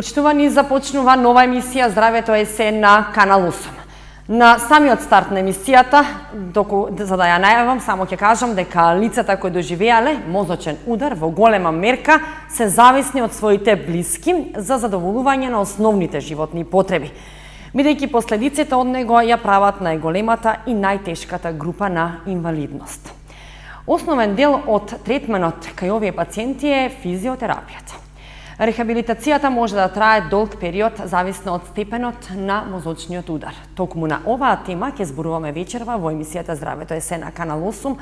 Почитувани, започнува нова емисија Здравето е се на Канал 8. На самиот старт на емисијата, за да ја најавам, само ќе кажам дека лицата кои доживеале мозочен удар во голема мерка се зависни од своите блиски за задоволување на основните животни потреби, бидејќи последиците од него ја прават најголемата и најтешката група на инвалидност. Основен дел од третманот кај овие пациенти е физиотерапијата. Рехабилитацијата може да трае долг период, зависно од степенот на мозочниот удар. Токму на оваа тема ќе зборуваме вечерва во емисијата Здравето е се на Канал 8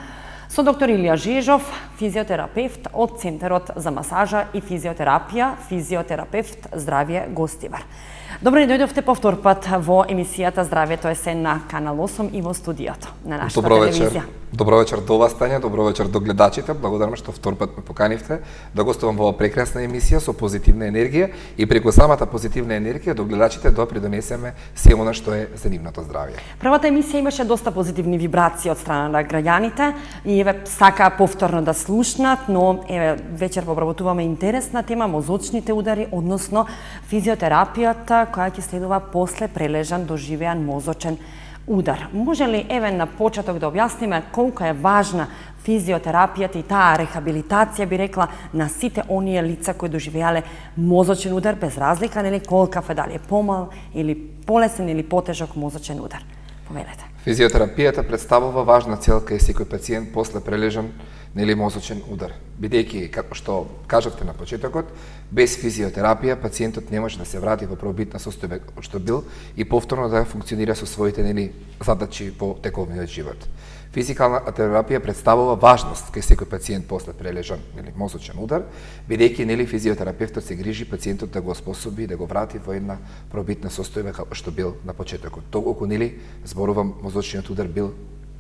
со доктор Илија Жежов, физиотерапевт од Центарот за масажа и физиотерапија, физиотерапевт Здравје Гостивар. Добро ни дојдовте повтор пат во емисијата Здравето е се на Канал 8 и во студиото на нашата телевизија. Добро вечер до вас, Тања, добро вечер до гледачите. Благодарам што втор пат ме поканивте да гостувам во прекрасна емисија со позитивна енергија и преку самата позитивна енергија до гледачите да придонесеме се она што е за нивното здравје. Првата емисија имаше доста позитивни вибрации од страна на граѓаните и еве сакаа повторно да слушнат, но еве вечер обработуваме интересна тема мозочните удари, односно физиотерапијата која ќе следува после прележан доживеан мозочен удар. Може ли еве на почеток да објасниме колку е важна физиотерапијата и таа рехабилитација, би рекла, на сите оние лица кои доживеале мозочен удар, без разлика нели колкав е, дали е помал или полесен или потежок мозочен удар? Повелете. Физиотерапијата представува важна цел кај секој пациент после прележан нели мозочен удар. Бидејќи, како што кажавте на почетокот, без физиотерапија пациентот не може да се врати во првобитна состојба што бил и повторно да функционира со своите нели задачи по тековниот живот. Физикална терапија представува важност кај секој пациент после прележан нели мозочен удар, бидејќи нели физиотерапевтот се грижи пациентот да го способи да го врати во една првобитна состојба како што бил на почетокот. Доколку нели зборувам мозочниот удар бил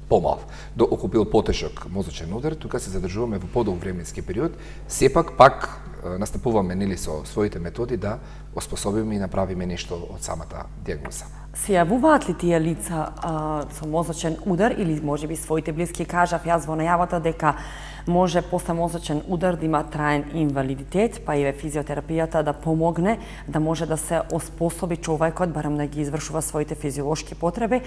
помал, доколку бил потешок мозочен удар, тука се задржуваме во подолг временски период, сепак пак настапуваме нели со своите методи да оспособиме и направиме нешто од самата дијагноза. Се јавуваат ли тие лица со мозочен удар или можеби своите блиски? Кажав јас во најавата дека може после мозочен удар да има траен инвалидитет, па и физиотерапијата да помогне, да може да се оспособи човекот барем да ги извршува своите физиолошки потреби.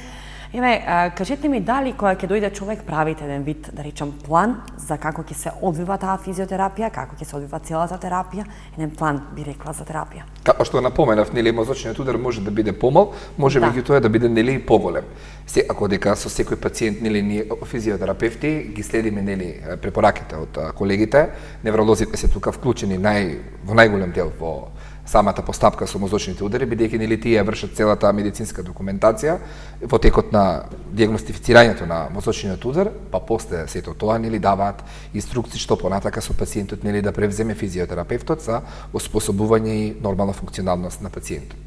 Кажете ми дали кога ќе дојде човек правите еден вид, да речам, план за како ќе се одвива таа физиотерапија, како ќе се одвива целата терапија, еден план би рекла за терапија. Како што напоменав, нели мозочниот удар може да биде помал, може меѓутоа да биде нели поголем. Се ако дека со секој пациент нели ние физиотерапевти ги следиме нели препораките од колегите, невролозите се тука вклучени во најголем дел во самата постапка со мозочните удари, бидејќи нели тие вршат целата медицинска документација во текот на дијагностифицирањето на мозочниот удар, па после сето тоа нели даваат инструкции што понатака со пациентот нели да превземе физиотерапевтот за оспособување и нормална функционалност на пациентот.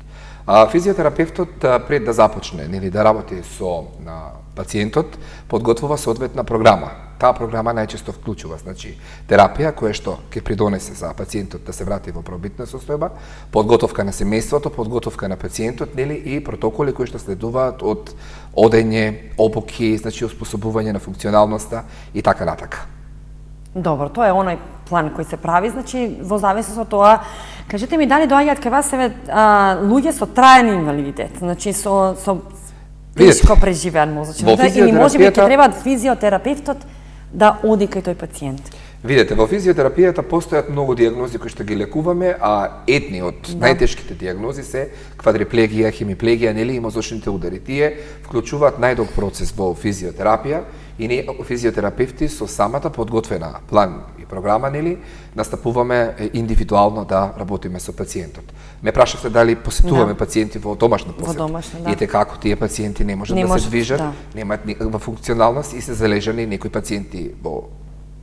Физиотерапевтот пред да започне нели да работи со пациентот подготвува соодветна програма. Таа програма најчесто вклучува терапија која што ќе придонесе за пациентот да се врати во првобитна состојба, подготовка на семејството, подготовка на пациентот нели и протоколи кои што следуваат од одење, обуки, оспособување на функционалноста и така натака. Добро, тоа е оној план кој се прави, во зависност од тоа. Кажете ми дали доаѓаат кај вас луѓе со траен инвалидитет, со тешко преживеан мозочен удар, или можеби ќе треба физиотерапевтот да оди кај тој пациент? Видете, во физиотерапијата постојат многу дијагнози кои што ги лекуваме, а едни од најтешките дијагнози се квадриплегија, хемиплегија, нели и мозочните удари. Тие вклучуваат најдолг процес во физиотерапија и ние физиотерапевти со самата подготвена план и програма нели настапуваме индивидуално да работиме со пациентот. Ме прашавте дали посетуваме пациенти во домашна посета. Ете како тие пациенти не можат да се движат, немаат никаква функционалност и се залежани некои пациенти во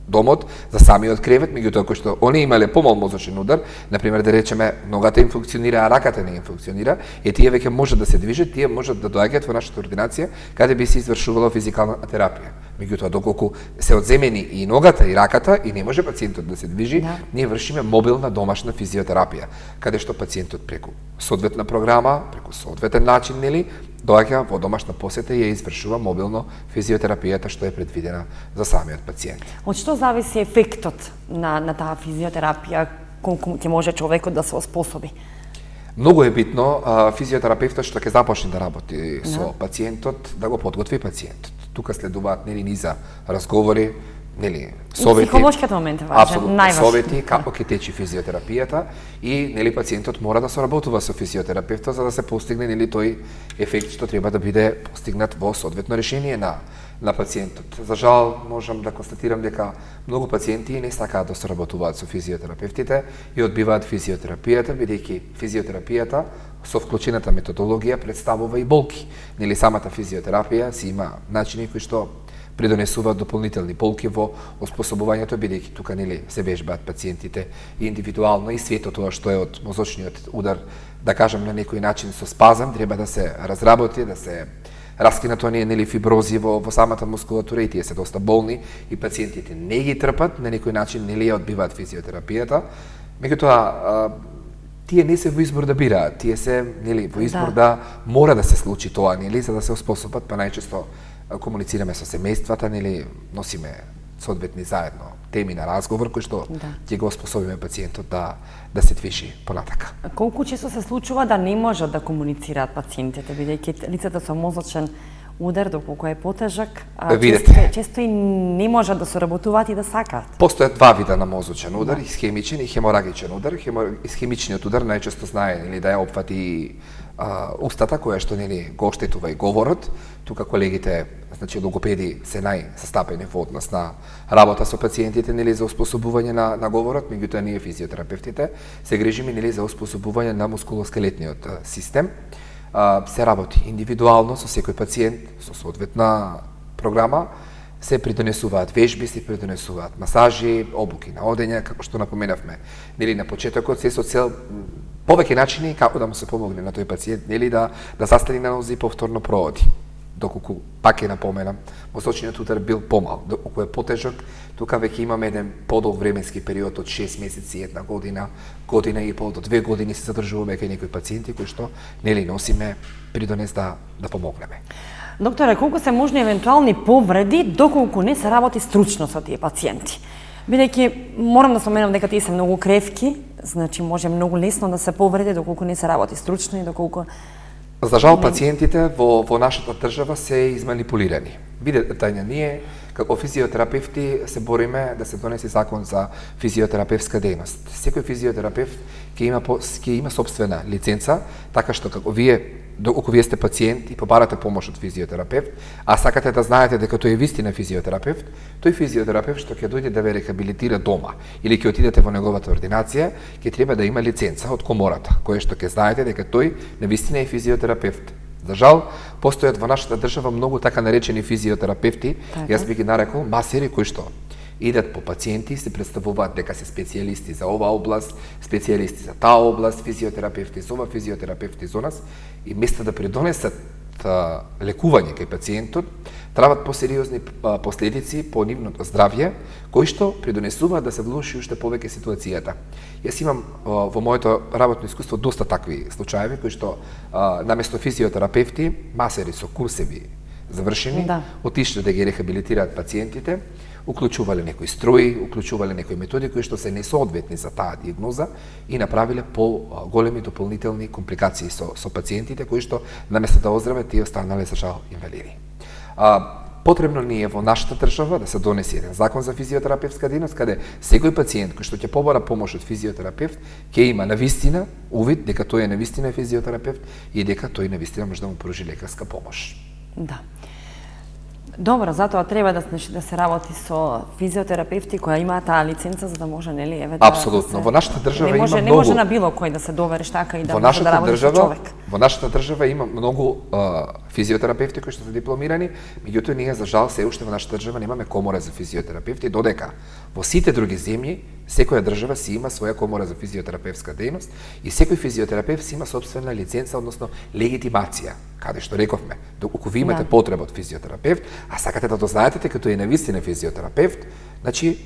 домот за самиот кревет, меѓутоа кој што они имале помал мозочен удар, например да речеме ногата им функционира, а раката не им функционира, тие веќе можат да се движат, тие можат да доаѓаат во нашата ординација каде би се извршувала физикална терапија. Меѓутоа доколку се одземени и ногата и раката и не може пациентот да се движи, ние вршиме мобилна домашна физиотерапија, каде што пациентот преку соодветна програма, преку соодветен начин нели доаѓа во домашна посета и ја извршува мобилно физиотерапијата што е предвидена за самиот пациент. Од што зависи ефектот на таа физиотерапија, колку ќе може човекот да се оспособи? Многу е битно физиотерапевтот што ќе започне да работи со пациентот, да го подготви пациентот. Тука следуваат низа разговори, совети. Психолошкиот момент е важен, апсолутно, најважен. совети како ќе течи физиотерапијата и пациентот мора да соработува со физиотерапевтот за да се постигне тој ефект што треба да биде постигнат во соодветно решение на пациентот. За жал можам да констатирам дека многу пациенти не сакаат да соработуваат со физиотерапевтите и одбиваат физиотерапијата бидејќи физиотерапијата со вклучената методологија представува и болки. Самата физиотерапија си има начини кои што придонесуваат дополнителни болки во оспособувањето, бидејќи тука се вежбаат пациентите индивидуално и свето тоа што е од мозочниот удар, да кажам на некој начин со спазам, треба да се разработи, да се раскинат оние фибрози во самата мускулатура и тие се доста болни и пациентите не ги трпат, на некој начин ја одбиваат физиотерапијата. Меѓутоа тие не се во избор да бираат, тие се во избор да мора да се случи тоа, за да се оспособат, па најчесто комуницираме со семејствата, носиме соодветни заедно теми на разговор кои што ќе го оспособиме пациентот да се движи понатака. Колку често се случува да не можат да комуницираат пациентите, бидејќи лицата со мозочен удар, доколку е потежак, често и не можат да соработуваат и да сакаат. Постојат два вида на мозочен удар, исхемичен и хеморагичен удар. Исхемичниот удар најчесто знае да ја опфати устата која што го оштетува и говорот. Тука колегите, логопеди се најсостапени во однос на работа со пациентите за оспособување на говорот, меѓутоа ние физиотерапевтите се грижиме за оспособување на мускулоскелетниот систем. Се работи индивидуално со секој пациент, со соодветна програма, се придонесуваат вежби, се придонесуваат масажи, обуки на одење, како што напоменавме на почетокот, се со цел повеќе начини како да му се помогне на тој пациент, да застани на нози и повторно прооди. Доколку, пак ја напоменам, мозочниот удар бил помал, доколку е потежок, тука веќе имаме еден подолг временски период од 6 месеци, 1 година, година и пол до 2 години се задржуваме кај некои пациенти кои што носиме придонес да помогнеме. Докторе, колку се можни евентуални повреди доколку не се работи стручно со тие пациенти? Бидејќи морам да споменам дека тие се многу кревки, може многу лесно да се повреди доколку не се работи стручно и доколку За жал, пациентите во нашата држава се изманипулирани. Видете, ние како физиотерапевти се бориме да се донесе закон за физиотерапевска дејност. Секој физиотерапевт ќе има собствена лиценца, така што доколку вие сте пациент и побарате помош од физиотерапевт, а сакате да знаете дека тој е вистина физиотерапевт, тој физиотерапевт што ќе дојде да ве рехабилитира дома или ќе отидете во неговата ординација, ќе треба да има лиценца од комората, која што ќе знаете дека тој навистина е физиотерапевт. За жал, постојат во нашата држава многу така наречени физиотерапевти, јас би ги нарекол масери кои што идат по пациенти, се представуваат дека се специјалисти за оваа област, специјалисти за таа област, физиотерапевти за ова, физиотерапевти за нас, и место да придонесат лекување кај пациентот, трават посериозни последици по нивното здравје, кои што придонесуваат да се влоши уште повеќе ситуацијата. Јас имам во моето работно искуство доста такви случаеви кои што наместо физиотерапевти, масери со курсеви завршени, отишле да ги рехабилитираат пациентите, уклучувале некои строи, уклучувале некои методи кои што се несоодветни за таа диагноза и направиле големи дополнителни компликации со пациентите кои што наместо да оздрават, тие останале за жал инвалиди. Потребно ни е во нашата држава да се донесе еден закон за физиотерапевска дејност, каде секој пациент кој што ќе побара помош од физиотерапевт ќе има навистина увид дека тој е навистина физиотерапевт и дека тој навистина може да му поружи лекарска помош. Да. Добро, затоа треба да се работи со физиотерапевти кои имаат таа лиценца за да може Апсолутно. Во нашата држава има многу. Не може на било кој да се довериш така и да може да работи со човек. Во нашата држава има многу физиотерапевти кои што се дипломирани, меѓутоа ние за жал се уште во нашата држава немаме комора за физиотерапевти, додека во сите други земји секоја држава си има своја комора за физиотерапевска дејност и секој физиотерапевт си има собствена лиценца, односно легитимација, каде што рековме, доколку ви имате потреба од физиотерапевт, а сакате да дознаете дека тој е навистина физиотерапевт,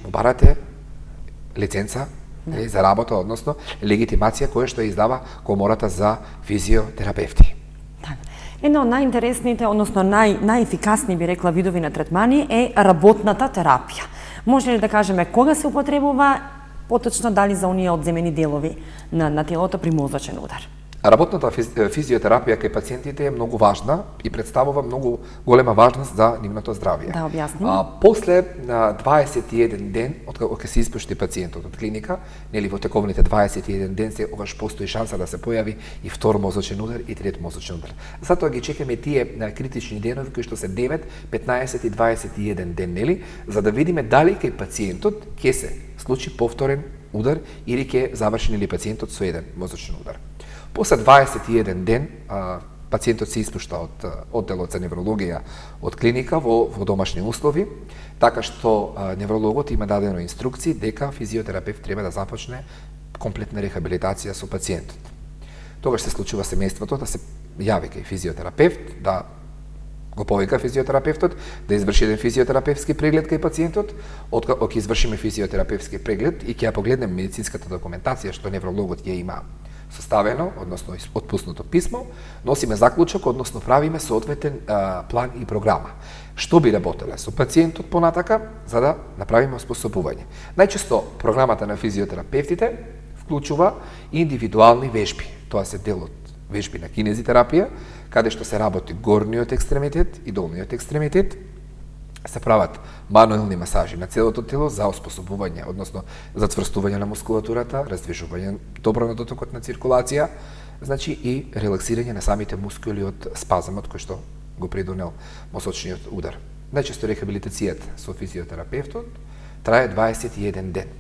му барате лиценца за работа, односно легитимација која што издава комората за физиотерапевти. Една од најинтересните, односно најефикасни, би рекла, видови на третмани е работната терапија. Може ли да кажеме кога се употребува, поточно дали за оние одземени делови на телото при мозочен удар? Работната физиотерапија кај пациентите е многу важна и представува многу голема важност за нивното здравје. Да, објасни. После на 21 ден од кога се испушти пациентот од клиника, нели во тековните 21 ден се огаш постои шанса да се појави и втор мозочен удар и трет мозочен удар. Затоа ги чекаме тие критични денови кои што се 9, 15 и 21 ден, нели, за да видиме дали кај пациентот ќе се случи повторен удар или ќе заврши нели пациентот со еден мозочен удар. После 21 ден пациентот се испушта од одделот за неврологија од клиника во домашни услови, така што неврологот има дадено инструкции дека физиотерапевт треба да започне комплетна рехабилитација со пациентот. Тогаш се случува семејството да се јави кај физиотерапевт, да го повика физиотерапевтот, да изврши еден физиотерапевски преглед кај пациентот, откако ќе извршиме физиотерапевски преглед и ќе ја погледнеме медицинската документација што неврологот ја има составено, односно отпуснато писмо, носиме заклучок, односно правиме соодветен план и програма. Што би работеле со пациентот понатака, за да направиме оспособување. Најчесто програмата на физиотерапевтите вклучува индивидуални вежби. Тоа се дел од вежби на кинезитерапија, каде што се работи горниот екстремитет и долниот екстремитет, се прават мануелни масажи на целото тело за оспособување, односно за цврстување на мускулатурата, раздвижување добро на дотокот на циркулација, значи и релаксирање на самите мускули од спазамот кој што го придонел мозочниот удар. Најчесто рехабилитацијата со физиотерапевтот трае 21 ден.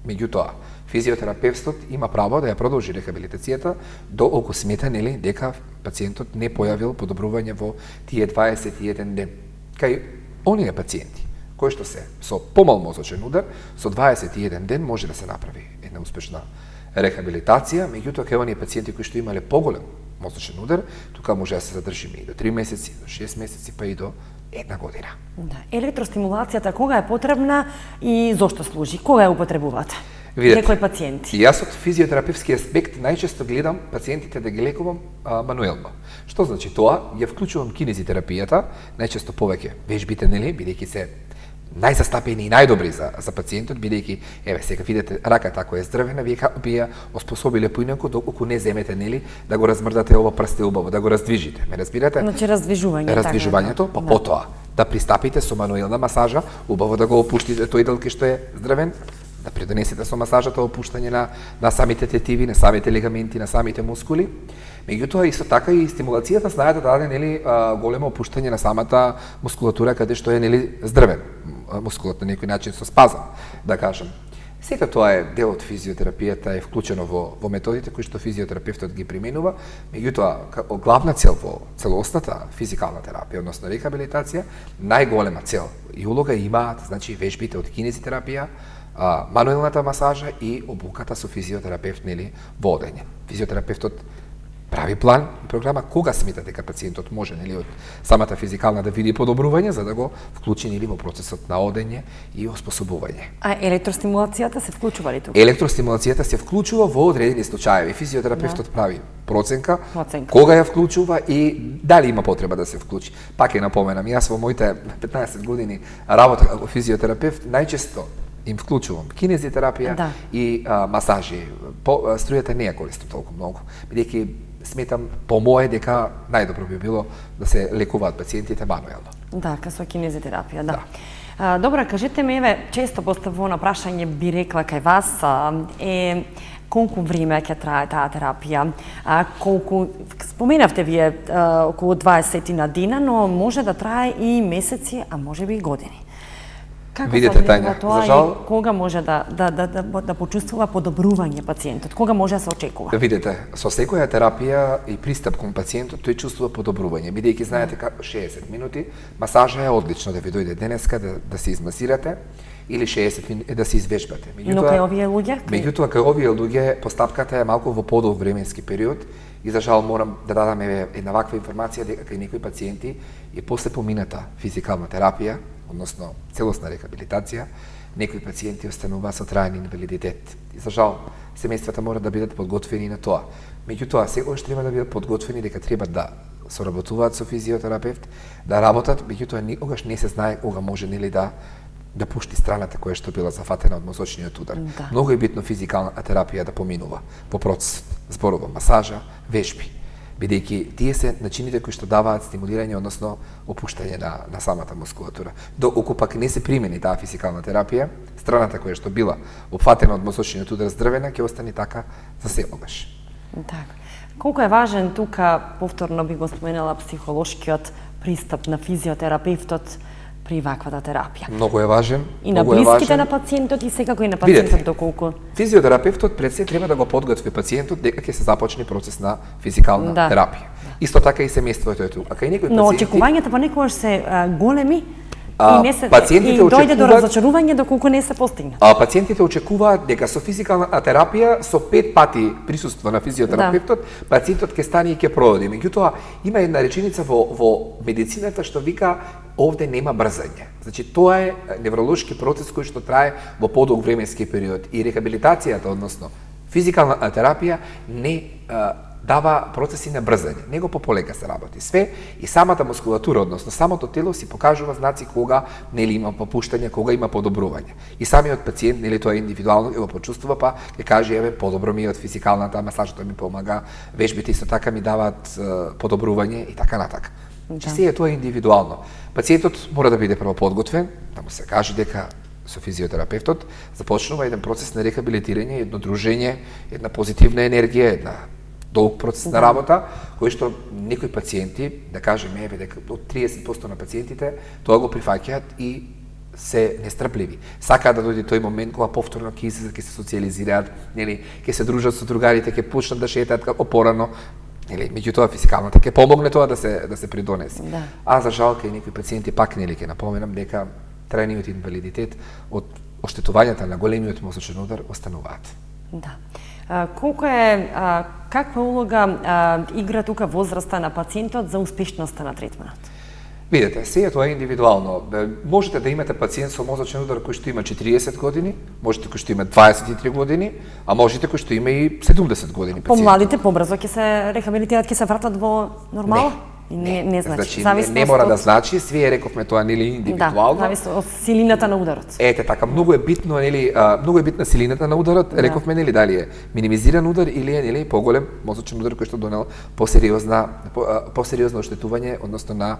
Меѓутоа, физиотерапевтот има право да ја продолжи рехабилитацијата доколку смета нели дека пациентот не појавил подобрување во тие 21 ден. Кај оние пациенти кои што се со помал мозочен удар, со 21 ден може да се направи една успешна рехабилитација, меѓутоа кај оние пациенти кои што имале поголем мозочен удар, тука може да се задржиме и до 3 месеци, до 6 месеци, па и до една година. Да. Електростимулацијата кога е потребна и зошто служи? Кога ја употребуваат? Видете, некои пациенти. Јас од физиотерапевски аспект најчесто гледам пациентите да ги лекувам мануелно. Што значи тоа? Ја вклучувам кинезитерапијата, најчесто повеќе вежбите, нели, бидејќи се најзастапени и најдобри за пациентот, бидејќи еве сега видите раката ако е здрвена, вие би ја оспособиле поинаку доколку не земете, нели, да го размрдате ово прсте убаво, да го раздвижите. Ме разбирате? Значи раздвижување. Раздвижувањето, па потоа да пристапите со мануелна масажа, убаво да го опуштите тој дел кој што е здрвен, да придонесете со масажата опуштање на самите тетиви, на самите легаменти, на самите мускули. Меѓутоа исто така и стимулацијата знае да даде нели големо опуштање на самата мускулатура каде што е нели здрвен мускулот на некој начин со спазам, да кажам. Сето тоа е дел од физиотерапијата, е вклучено во методите кои што физиотерапевтот ги применува, меѓутоа главна цел во целосната физикална терапија, односно рехабилитација, најголема цел и улога имаат значи вежбите од кинезитерапија, мануелната масажа и обуката со физиотерапевт нели во одење. Физиотерапевтот прави план и програма кога смета дека пациентот може нели од самата физикална да види подобрување за да го вклучи нели во процесот на одење и оспособување. А електростимулацијата се вклучува ли тука? Електростимулацијата се вклучува во одредени случаи. Физиотерапевтот прави проценка кога ја вклучува и дали има потреба да се вклучи. Пак ја напоменам, јас во моите 15 години работа како физиотерапевт најчесто им вклучувам кинезитерапија и масажи. Струјата не ја користам толку многу, бидејќи сметам по мое дека најдобро би било да се лекуваат пациентите мануелно. Да, со кинезитерапија, да. Добро, кажете ми, еве, често поставувано прашање би рекла кај вас е колку време ќе трае таа терапија, колку, споменавте вие околу 20 на дена, но може да трае и месеци, а може би и години. Како видите, Тања, тоа за жал, и кога може да почувствува подобрување пациентот? Кога може да се очекува? Видите, со секоја терапија и пристап кон пациентот тој чувствува подобрување, бидејќи знаете како 60 минути масажа е одлично да ви дојде денеска да се измасирате или 60 минути да се извежбате. Но кај овие луѓе? Меѓутоа кај овие луѓе постапката е малку во подолг временски период и за жал морам да дадам една ваква информација дека кај некои пациенти и после помината физикална терапија, односно целосна рехабилитација, некои пациенти остануваат со траен инвалидитет. И за жал, семејствата мора да бидат подготвени на тоа. Меѓутоа, секогаш треба да бидат подготвени дека треба да соработуваат со физиотерапевт, да работат, меѓутоа никогаш не се знае кога може нели да да пушти страната која што била зафатена од мозочниот удар. Да. Многу е битно физикална терапија да поминува по процесот, зборува масажа, вежби, бидејќи тие се начините кои што даваат стимулирање, односно опуштање на самата мускулатура. Доколку пак не се примени таа физикална терапија, страната која што била опфатена од мозочниот удар здрвена ќе остане така за секогаш. Така. Колку е важен тука, повторно би го споменала, психолошкиот пристап на физиотерапевтот при ваквата терапија? Многу е важен. И на блиските на пациентот и секако и на пациентот доколку. Физиотерапевтот пред се треба да го подготви пациентот дека ќе се започне процес на физикална терапија. Исто така и семејството е тука. Кај некои пациенти... Но очекувањата понекогаш се големи и не се пациентите дојде до разочарување доколку не се постигне. Пациентите очекуваат дека со физикална терапија, со 5 пати присуство на физиотерапевтот, пациентот ќе стане и ќе проводи. Меѓутоа, има една реченица во медицината што вика овде нема брзање. Значи, тоа е невролошки процес кој што трае во подолг временски период и рехабилитацијата, односно физикална терапија не дава процеси на брзање, него пополека се работи. Све и самата мускулатура, односно самото тело си покажува знаци кога нели има попуштање, кога има подобрување. И самиот пациент, нели тоа индивидуално ќе го почувствува, па ќе каже еве подобро ми е од физикалната, масажот ми помага, вежбите исто така ми даваат подобрување и така натака. Значи се е тоа индивидуално. Пациентот мора да биде прво подготвен, да му се каже дека со физиотерапевтот започнува еден процес на рехабилитирање, едно дружење, една позитивна енергија, една долг процес на работа, кој што некои пациенти, да кажеме еве дека од 30% на пациентите тоа го прифаќаат и се нестрпливи. Сакаат да дојде тој момент кога повторно ќе излезат, ќе се социјализираат, нели, ќе се дружат со другарите, ќе почнат да шетаат како порано. Нели, меѓутоа физикалната ќе помогне тоа да се придонесе. Да. А за жал кај некои пациенти пак нели ќе напоменам дека трајниот инвалидитет од оштетувањата на големиот мозочен удар остануваат. Да. Каква улога игра тука возраста на пациентот за успешноста на третманот? Видете, се тоа е индивидуално. Можете да имате пациент со мозочен удар кој што има 40 години, можете кој што има 23 години, а можете кој што има и 70 години пациент. Помладите побрзо ќе се рехабилитираат, ќе се вратат во нормала? Не значи. Не мора да значи, свие рековме тоа нели индивидуално. Да, зависи од силината на ударот. Ете така, многу е битно нели, многу е битна силината на ударот, рековме нели дали е минимизиран удар или е нели поголем мозочен удар кој што донел посериозно оштетување, односно на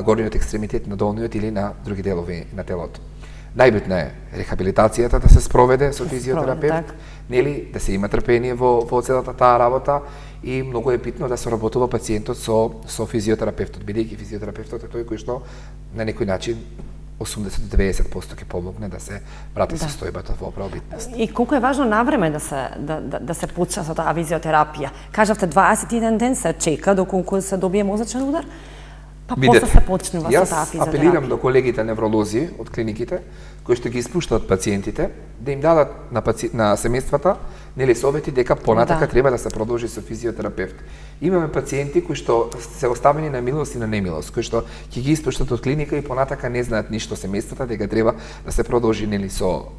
горниот екстремитет на долниот или на други делови на телото. Најбитна е рехабилитацијата да се спроведе со физиотерапевт, нели, да се има трпение во целата таа работа и многу е битно да се работува пациентот со физиотерапевтот, бидејќи физиотерапевтот е тој кој што на некој начин 80-90% ќе помогне да се врати состојбата во правобитност. И колку е важно навреме да се почне со таа физиотерапија? Кажавте 21 ден се чека доколку се добие мозочен удар? Па после се почнува со таа физиотерапија. Јас апелирам до колегите невролози од клиниките кои што ги испуштаат пациентите да им дадат на семејствата нели совети дека понатака треба да се продолжи со физиотерапевт. Имаме пациенти кои што се оставени на милост и на немилост, кои што ќе ги испуштат од клиника и понатака не знаат ништо семејствата дека треба да се продолжи нели со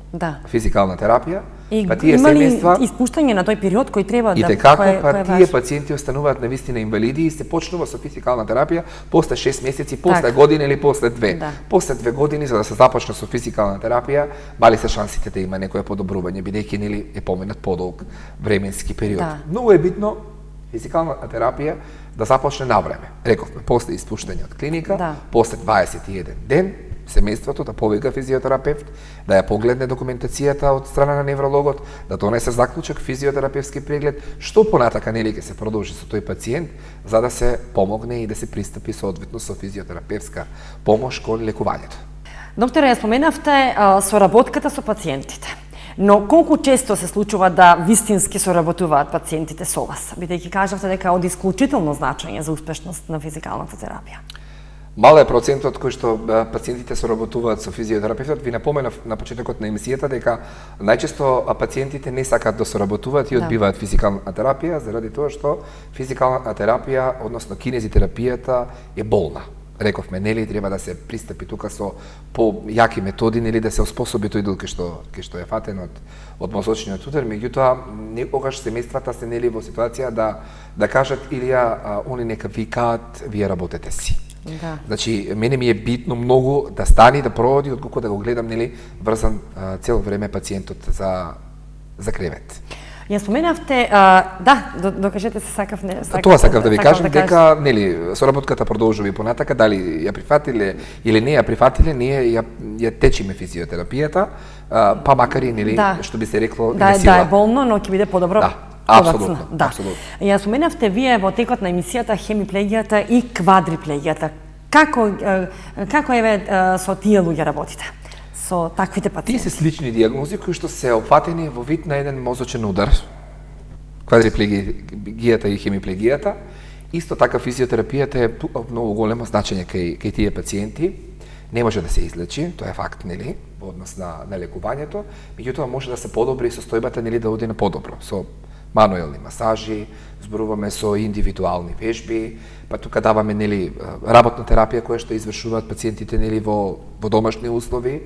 физикална терапија. Па тие семејства испуштање на тој период кој треба да тие пациенти остануваат навистина инвалиди и се почнува со физикална терапија после 6 месеци, после година или после 2. После 2 години за да се започне со физикална терапија, мали се шансите да има некое подобрување бидејќи нели е поменат подолг временски период. Многу е битно физикална терапија да започне на време. Рековме, после испуштање од клиника, после 21 ден, семејството да повика физиотерапевт, да ја погледне документацијата од страна на неврологот, да донесе заклучок физиотерапевски преглед, што понатака нели ќе се продолжи со тој пациент, за да се помогне и да се пристапи соодветно со физиотерапевска помош кон лекувањето. Докторе, ја споменавте соработката со пациентите. Но колку често се случува да вистински соработуваат пациентите со вас? Бидејќи кажавте дека е од исклучително значење за успешност на физикалната терапија. Мал е процентот кој што пациентите соработуваат со физиотерапевтот. Ви напоменав на почетокот на емисијата дека најчесто пациентите не сакаат да соработуваат и одбиваат физикална терапија заради тоа што физикална терапија, односно кинезитерапијата е болна. Рековме, нели треба да се пристапи тука со појаки методи, нели да се оспособи тој дел кој што е фатен од мозочниот удар, меѓутоа некогаш семејствата се нели во ситуација да кажат или они нека викаат, вие работете си. Да. Значи, мене ми е битно многу да стане и да проводи, отколку да го гледам, нели, врзан цело време пациентот за кревет. Ја споменавте, да, докажете се сакав не сакав. Тоа сакав да ви кажам дека нели соработката продолжува и понатака, дали ја прифатиле или не ја прифатиле, ние ја течиме физиотерапијата, па макар и нели што би се рекло да, сила. Да, е болно, но ќе биде подобро. Да, апсолутно, Да. апсолутно. Ја споменавте вие во текот на емисијата хемиплегијата и квадриплегијата. Како еве со тие луѓе работите? Со таквите пациенти? Тие се слични дијагнози кои што се опфатени во вид на еден мозочен удар. Квадриплегијата и хемиплегијата. Исто така физиотерапијата е многу големо значење кај тие пациенти. Не може да се излечи, тоа е факт, нели, во однос на лекувањето, меѓутоа може да се подобри состојбата, нели, да оди на подобро, со мануелни масажи, зборуваме со индивидуални вежби, па тука даваме, нели, работна терапија која што извршуваат пациентите, нели, во домашни услови.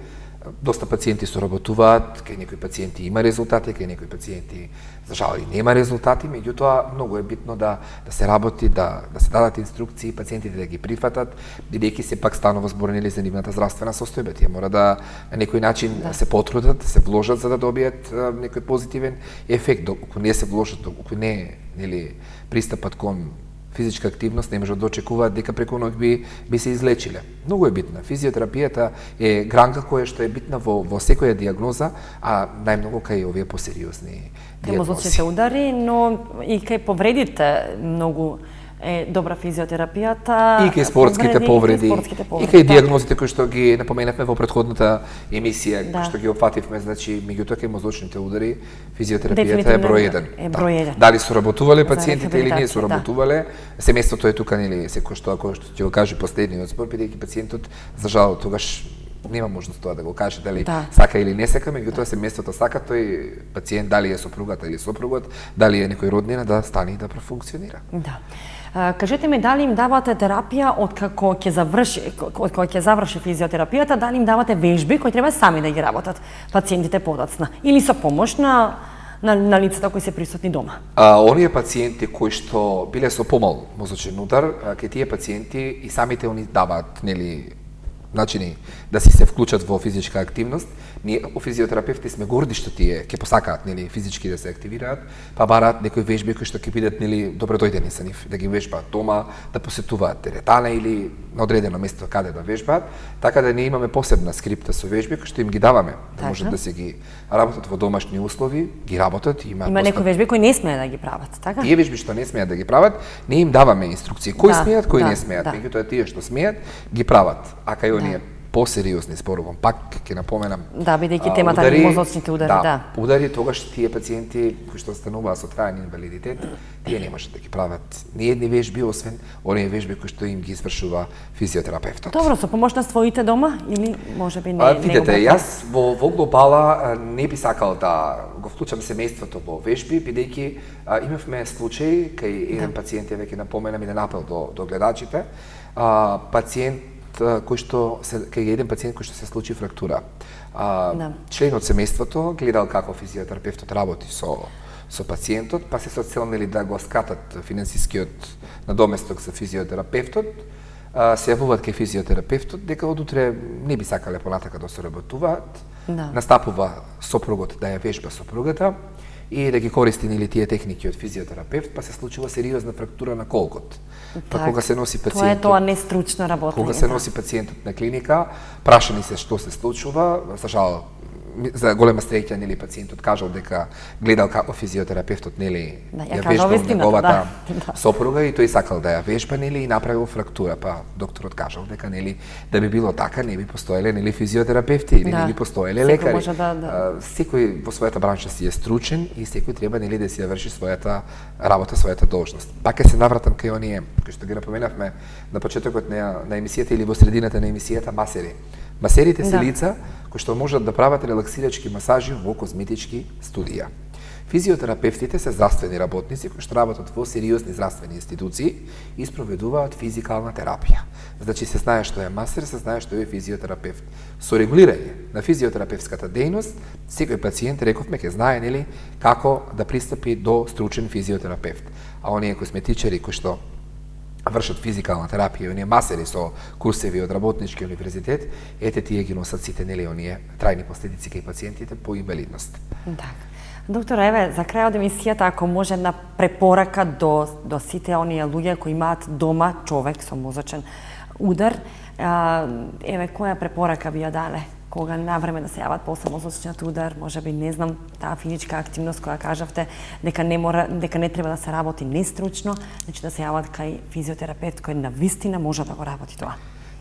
Доста пациенти соработуваат, кај некои пациенти има резултати, кај некои пациенти за жал и нема резултати, меѓутоа многу е битно да се работи, да се дадат инструкции, пациентите да ги прифатат, бидејќи се пак станува збор, нели, за нивната здравствена состојба. Тие мора да на некој начин се потрудат, да се вложат за да добијат некој позитивен ефект. Доколку не се вложат, доколку не, нели, пристапат кон физичка активност, не можат да очекуваат дека преку ноќ би се излечиле. Многу е битна. Физиотерапијата е гранка која што е битна во секоја дијагноза, а најмногу кај овие посериозни дијагнози. Мозочните удари, но и кај повредите многу е добра физиотерапијата. И кај спортските повреди, и кај дијагнозите кои што ги напоменавме во претходната емисија, кои што ги опфативме, значи, меѓутоа кај мозочните удари, физиотерапијата е број 1. Е број 1. Дали соработувале пациентите или не соработувале, семејството е тука, нели, секој што ќе го каже последниот збор, бидејќи пациентот, за жал, тогаш нема можност тоа да го каже дали сака или не сака, меѓутоа семејството сака тој пациент, дали е сопругата или сопругот, дали е некој роднина, да стане и да профункционира. Да. Кажете ми, дали им давате терапија откако ќе заврши физиотерапијата, дали им давате вежби кои треба сами да ги работат пациентите подоцна или со помош на лицата кои се присутни дома? Оние пациенти кои што биле со помал мозочен удар, кај тие пациенти и самите они даваат, нели, начини да си се вклучат во физичка активност. Ние физиотерапевти сме горди што тие ќе посакаат, нели, физички да се активираат, па бараат некои вежби кои што ќе бидат, нели, добродојдени за нив, да ги вежбаат дома, да посетуваат теретана или на одредено место каде да вежбаат, така да ние имаме посебна скрипта со вежби кои што им ги даваме, да можат да се ги работат во домашни услови, ги работат и има некои вежби кои не смеат да ги прават, така? Тие вежби што не смеат да ги прават, ние им даваме инструкции кои смеат, кои не смеат, меѓутоа тие што смеат ги прават, а кај оние посериозни зборувам, пак ќе напоменам. Да, бидејќи темата на мозочните удари, да. Удари, тогаш тие пациенти кои што стануваат со траен инвалидитет, тие не можат да ги прават ни едни вежби, освен оние вежби кои што им ги извршува физиотерапевтот. Добро, со помош на своите дома или можеби не? Видете, јас во глобала не би сакал да го вклучам семејството во вежби, бидејќи имавме случај кај еден пациент, ја веќе напоменам и да напел до гледачите, пациент кој што кај еден пациент кој што се случи фрактура. Член од семејството гледал како физиотерапевтот работи со пациентот, па се со цел, нели, да го скатат финансискиот надоместок за физиотерапевтот, се јавуваат кај физиотерапевтот дека одутре не би сакале понатака да соработуваат. Настапува сопругот да ја вежба сопругата и да ги користи, нели, тие техники од физиотерапевт, па се случува сериозна фрактура на колкот. Па кога се носи пациентот, тоа не стручно работење. Кога се носи пациентот на клиника, прашани се што се случува, за жал, за голема среќа, нели, пациентот кажал дека гледал како физиотерапевтот, нели, ја вежбал неговата сопруга и тој сакал да ја вежба, нели, и направил фрактура, па докторот кажал дека, нели, да би било така, не би постоеле, нели, физиотерапевти или не би постоеле лекари. Секој во својата бранша си е стручен и секој треба, нели, да си ја врши својата работа, својата должност. Пак ќе се навратам кај оние кои што ги напоменавме на почетокот на емисијата или во средината на емисијата, масери. Масерите се лица кои што можат да прават релаксирачки масажи во козметички студија. Физиотерапевтите се здравствени работници кои што работат во сериозни здравствени институции и спроведуваат физикална терапија. Значи се знае што е масер, се знае што е физиотерапевт. Со регулирање на физиотерапевтската дејност, секој пациент, рековме, ќе знае, нели, како да пристапи до стручен физиотерапевт. А оние косметичари кои што вршат физикална терапија, оние масери со курсеви од Работнички универзитет, ете тие ги носат сите нели оние трајни последици кај пациентите по инвалидност. Така. Доктор, еве, за крај од емисијата, ако може една препорака до сите оние луѓе кои имаат дома човек со мозочен удар, еве, која препорака би ја дале? Кога на време да се јават после мозочниот удар, може би, не знам, таа физичка активност која кажавте, дека не треба да се работи нестручно, значи да се јават кај физиотерапевт кој навистина може да го работи тоа.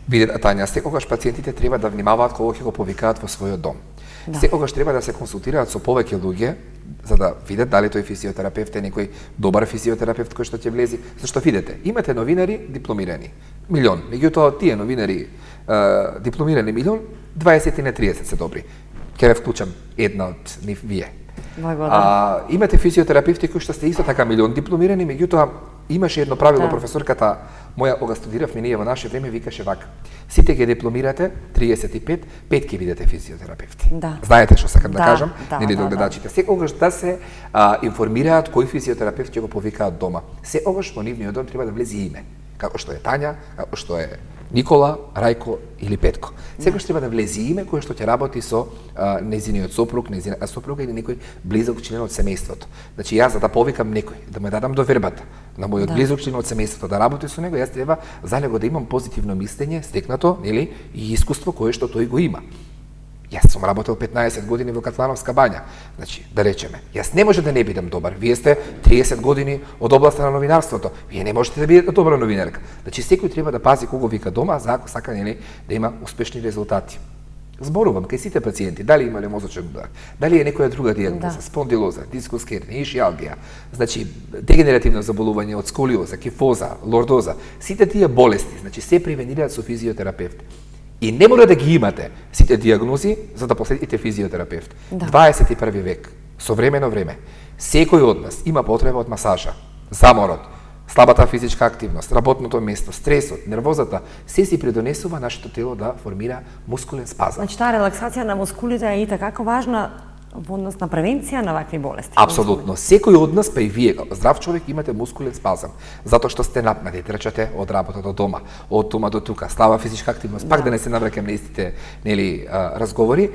Видете, Тања, секогаш пациентите треба да внимаваат кога ќе го повикаат во својот дом. Да. Секогаш треба да се консултираат со повеќе луѓе, за да видат дали тој физиотерапевт е некој добар физиотерапевт кој што ќе влези. Зашто видите, имате новинари дипломирани, милион. Меѓутоа тие новинари дипломирани милион, 20 на 30 се добри. Ќе ве вклучам една од нив вие. Имате физиотерапевти кои што сте исто така милион дипломирани, меѓутоа имаше едно правило, професорката моја кога студиравме ние во наше време викаше вака: сите ги дипломирате 35, 5 ќе бидете физиотерапевти. Да. Знаете што сакам да кажам, нели до гледачите, секогаш да се информираат кој физиотерапевт ќе го повикаат дома. Секогаш во нивниот дом треба да влезе име, како што е Тања, како што е Никола, Рајко или Петко. Секогаш треба да влезе име кој што ќе работи со нејзиниот сопруг, нејзината сопруга или некој близок член од семејството. Значи јас за да повикам некој, да ме дадам довербата на мојот близок член од семејството да работи со него, јас треба за него да имам позитивно мислење, стекнато, нели, и искуство кое што тој го има. Јас сум работел 15 години во Катлановска бања. Значи, да речеме, јас не може да не бидам добар. Вие сте 30 години од областа на новинарството. Вие не можете да бидете добра новинарка. Значи, секој треба да пази кого вика дома, за ако сака нели да има успешни резултати. Зборувам кај сите пациенти, дали имале мозочен удар, дали е некоја друга дијагноза, спондилоза, дискус хернија, ишијалгија, значи дегенеративно заболување од сколиоза, кифоза, лордоза, сите тие болести, значи се превенираат со физиотерапевт. И не мора да ги имате сите дијагнози за да посетите физиотерапевт. 21 век, современо време, секој од нас има потреба од масажа, заморот, слабата физичка активност, работното место, стресот, нервозата, се си придонесува нашето тело да формира мускулен спазам. Значи таа релаксација на мускулите е и така важна во однос на превенција на вакви болести. Апсолутно. Секој од нас, па и вие, здрав човек, имате мускулен спазам, затоа што сте напнати, трчате од работа до дома, од дома до тука, слаба физичка активност, пак да не се навраќам на истите нели разговори,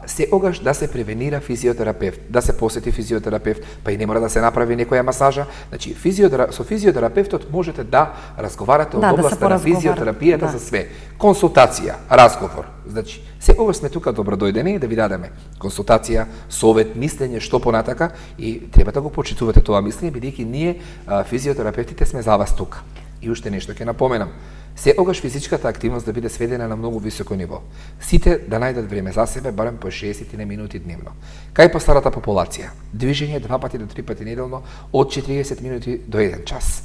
секогаш да се превенира физиотерапевт, да се посети физиотерапевт, па и не мора да се направи некоја масажа. Значи со физиотерапевтот можете да разговарате од областа на физиотерапијата за све. Консултација, разговор. Значи, секогаш сме тука добродојдени да ви дадеме консултација, совет, мислење што понатака и треба да го почитувате тоа мислење, бидејќи ние физиотерапевтите сме за вас тука. И уште нешто ќе напоменам. Секогаш физичката активност да биде сведена на многу високо ниво. Сите да најдат време за себе барем по 60 минути дневно. Кај по старата популација, движење 2 пати до 3 пати неделно од 40 минути до 1 час.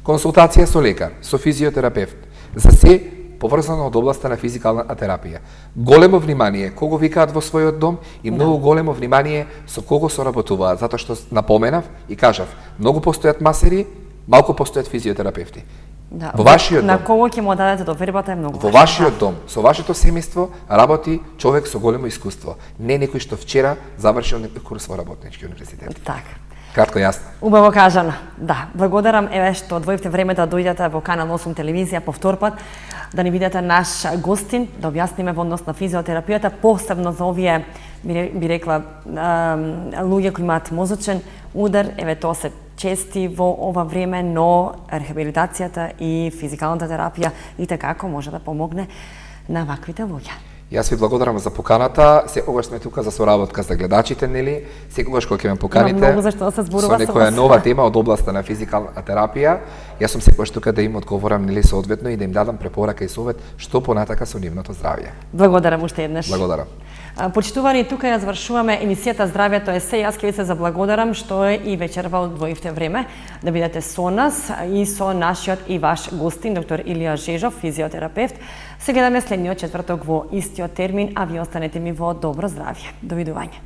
Консултација со лекар, со физиотерапевт, за се поврзано од областа на физикална терапија. Големо внимание кого викаат во својот дом и многу големо внимание со кого соработуваат, затоа што напоменав и кажав, многу постојат масери, малку постојат физиотерапевти. Да, во вашиот дом, на кого ќе му дадете довербата е многу во вашиот дом, со вашето семејство работи човек со големо искуство, не некој што вчера завршил некој курс во Работнички универзитет. Така. Кратко јасно. Убаво кажано. Да, благодарам еве што одвоивте време да дојдете во Канал 8 телевизија по втор пат, да ни видите наш гостин, да објасниме во однос на физиотерапијата, посебно за овие би рекла луѓе кои имаат мозочен удар, еве тоа се чести во ова време, но рехабилитацијата и физикалната терапија и како може да помогне на ваквите луѓе. Јас ви благодарам за поканата. Секогаш сме тука за соработка за гледачите, нели? Секогаш кога ќе ме поканите со некоја нова тема од областа на физикална терапија, јас сум секогаш тука да им одговорам нели соодветно и да им дадам препорака и совет што понатака со нивното здравје. Благодарам уште еднаш. Благодарам. Почитувани, тука ја завршуваме емисијата Здравјето е се. Јас ќе ви се заблагодарам што и вечерва одвоивте време да бидете со нас и со нашиот и ваш гостин, доктор Илија Жежов, физиотерапевт. Се гледаме следниот четврток во истиот термин, а ви останете ми во добро здравје. Довидување.